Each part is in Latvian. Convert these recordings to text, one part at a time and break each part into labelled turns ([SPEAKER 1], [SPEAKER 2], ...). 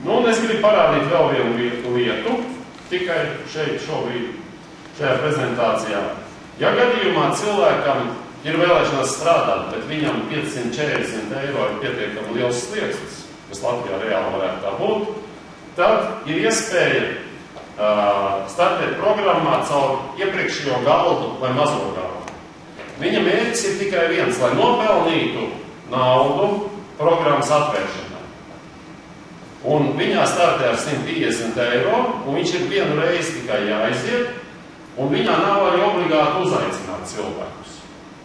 [SPEAKER 1] Nu, un es gribu parādīt vēl vienu lietu, tikai šeit šobrīd, šajā prezentācijā. Ja gadījumā cilvēkam ir vēlēšanās strādāt, bet viņam 540 eiro ir pietiekami liels slieksnis, kas Latvijā reāli varētu tā būt, tad ir iespēja startēt programmā caur iepriekšējo galdu vai mazo galdu. Viņa mērķis ir tikai viens, lai nopelnītu naudu programmas atvēršanai. Un viņā startē ar 150 eiro, un viņš ir vienu reizi tikai jāaiziet, un viņā nav arī obligāti uzaicināt cilvēkus.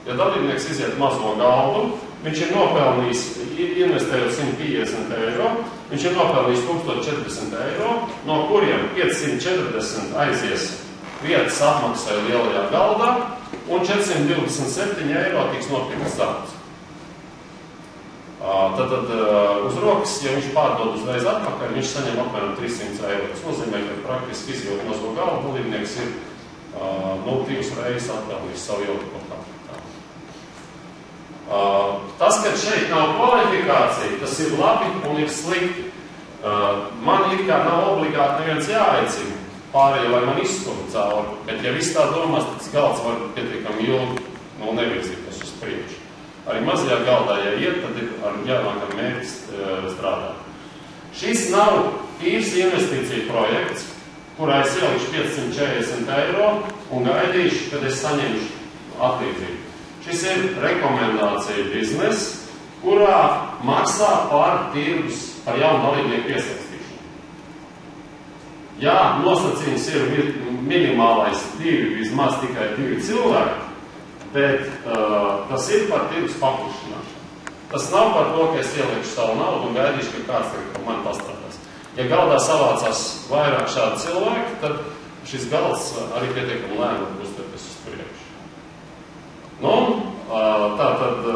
[SPEAKER 1] Ja dalībnieks iziet mazo galdu, viņš ir nopelnījis, investējot 150 eiro, viņš ir nopelnījis 1040 eiro, no kuriem 540 aizies vietas apmaksai lielajā galdā, un 427 eiro tiks nopirkts darbs. Tad uz rokas, ja viņš pārdod uzreiz atpakaļ, viņš saņem apmēram 300 eiro. Tas nozīmē, ka praktiski izjūt mazo galvu, dalībnieks ir 2 reizes atpelnījis savu ilgu kapitālu. Tas, ka šeit nav kvalifikācija, tas ir labi un ir slikti. Man it kā nav obligāti neviens jāaicina pārējie, lai man izstumj cauri, bet ja viss tā domās, tad galds var pietiekami ilgi nevirzīties uz priekšu. Arī mazajā galdā, ja iet, tad ir ar jānākam mērķis strādāt. Šis nav īrs investīcija projekts, kurā es ielikšu 540 eiro un gaidīšu, kad es saņemšu atlīdzību. Šis ir rekomendācija bizness, kurā maksā par tirgus, par jaunu dalībnieku piesaistīšanu. Ja nosacījums ir minimālais 2, vismaz tikai 2 cilvēki, bet tas ir par tirgus paplašināšanu. Tas nav par to, ka es ielikšu savu naudu un gaidīšu, ka kāds par mani pastrādās. Ja galdā savācās vairāk šādi cilvēki, tad šis galds arī pietiekami lēnām kustēties uz priekšu. Nu, tātad,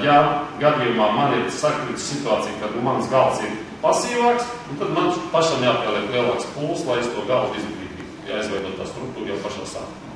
[SPEAKER 1] ja gadījumā man ir sakritis situācija, kad mans galds ir pasīvāks, tad man pašam jāpieliek lielāks pūls, lai es to galdu izglītītu, jāizveidot tā struktūra jau pašā sākumā.